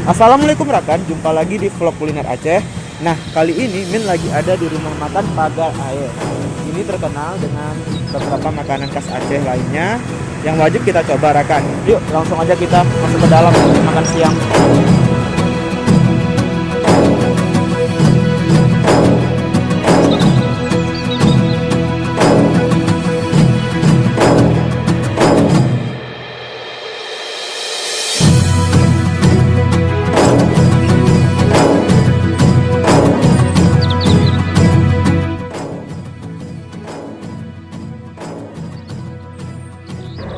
Assalamualaikum rekan, jumpa lagi di vlog kuliner Aceh. Nah, kali ini Min lagi ada di rumah makan Pagar Air. Ini terkenal dengan beberapa makanan khas Aceh lainnya yang wajib kita coba rekan. Yuk, langsung aja kita masuk ke dalam makan siang.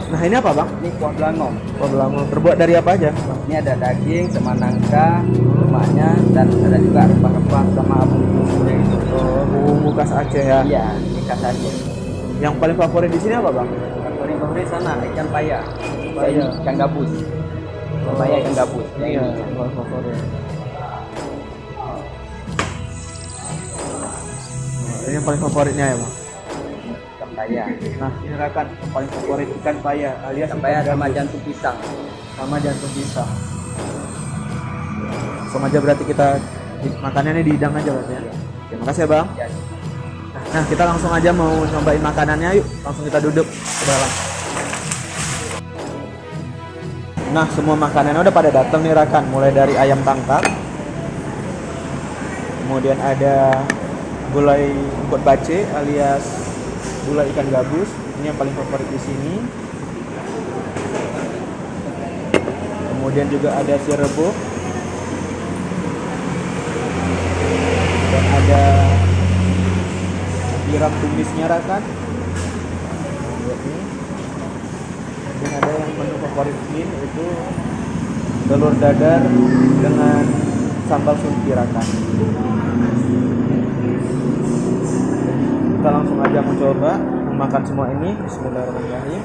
Nah, ini apa bang? Ini kuah belangong. Oh, belangong. Terbuat dari apa aja? Ini ada daging sama nangka, lemaknya, dan ada juga rempah-rempah sama bumbu-bumbunya itu. Oh, bumbu khas Aceh ya. Iya, ini khas Aceh. Yang paling favorit di sini apa bang? Yang paling favorit sana ikan paya, Paya. ikan gabus. Ikan paya, ikan gabus. Yang Iya, ini. yang paling favorit. Ini yang paling favoritnya ya bang. Ikan paya. Nah, ini rekan yang paling favorit ikan paya alias Ikan paya sama gabus. jantung pisang. Sama jantung pisang. Langsung aja berarti kita makanannya dihidang aja berarti ya. Terima kasih ya bang. Ya. Nah, kita langsung aja mau nyobain makanannya, yuk. Langsung kita duduk ke dalam. Nah, semua makanannya udah pada datang nih rekan. Mulai dari ayam tangkap, kemudian ada gulai emput bace alias gulai ikan gabus. Ini yang paling favorit di sini. Kemudian juga ada si rebuk. Dan ada tiram tumisnya rekan. Lihat nih. Dan ada yang menu favorit Min itu telur dadar dengan sambal sunti rekan. Kita langsung aja mencoba memakan semua ini. Bismillahirrahmanirrahim.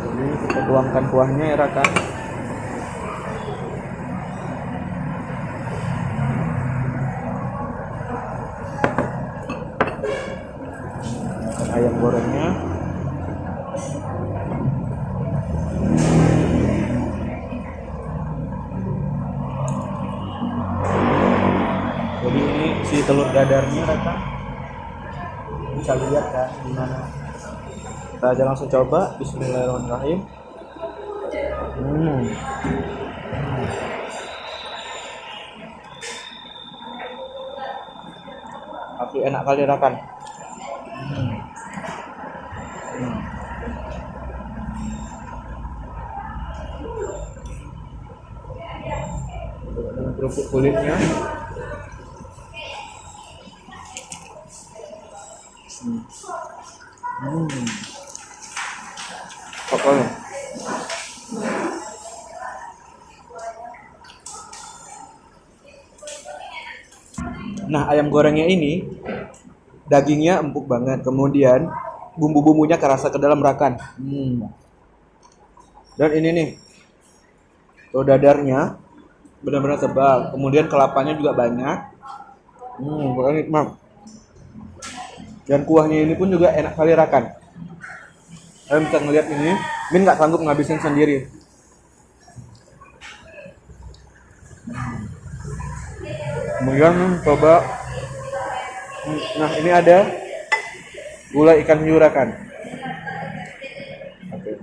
Jadi kita tuangkan kuahnya ya rekan. Ayam gorengnya. Jadi ini si telur dadarnya rekan. Bisa lihat kan gimana. Kita aja langsung coba. Bismillahirrahmanirrahim. Tapi enak kali rekan. Dengan kerupuk kulitnya. Pokoknya. Nah, ayam gorengnya ini dagingnya empuk banget. Kemudian bumbu-bumbunya kerasa ke dalam rekan. Dan ini nih, tuh dadarnya benar-benar tebal. Kemudian kelapanya juga banyak. Pokoknya nikmat. Dan kuahnya ini pun juga enak kali rekan. Kalian bisa ngeliat ini, Min nggak sanggup ngabisin sendiri. Kemudian coba. Nah, ini ada gulai ikan hiu rekan. Oke.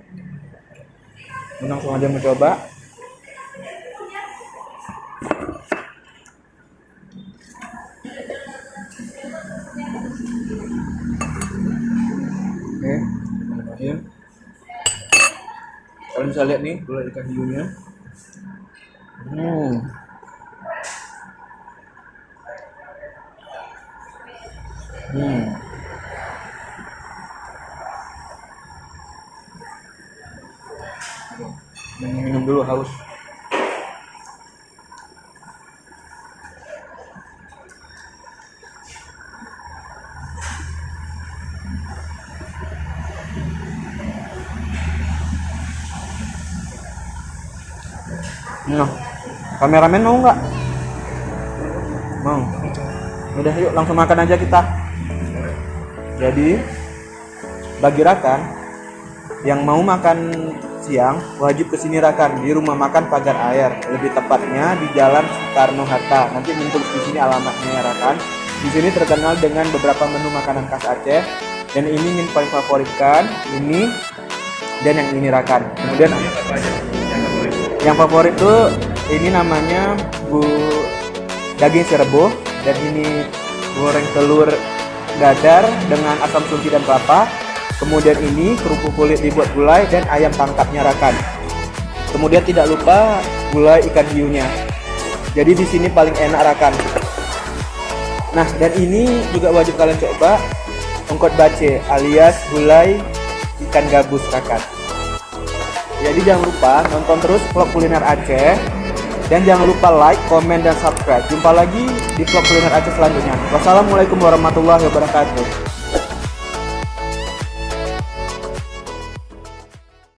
Langsung aja mencoba. Oke. Bismillahirrahmanirrahim. Kalian bisa lihat nih gulai ikan hiunya. Minum dulu haus. Nah, kameramen mau nggak? Mau. Udah yuk langsung makan aja kita. Jadi bagi rekan yang mau makan siang, wajib kesini Rakan di rumah makan Pagar Air. Lebih tepatnya di Jalan Soekarno Hatta. Nanti menulis di sini alamatnya ya Rakan. Di sini terkenal dengan beberapa menu makanan khas Aceh. Dan ini paling favoritkan, ini dan yang ini Rakan. Kemudian yang favorit tuh ini namanya daging serbo, dan ini goreng telur dadar dengan asam sunti dan kelapa. Kemudian ini kerupuk kulit dibuat gulai dan ayam tangkapnya Rakan. Kemudian tidak lupa gulai ikan hiunya. Jadi di sini paling enak Rakan. Nah, dan ini juga wajib kalian coba, ongkot bace alias gulai ikan gabus Rakan. Jadi jangan lupa nonton terus vlog kuliner Aceh, dan jangan lupa like, komen, dan subscribe. Jumpa lagi di vlog kuliner Aceh selanjutnya. Wassalamualaikum warahmatullahi wabarakatuh.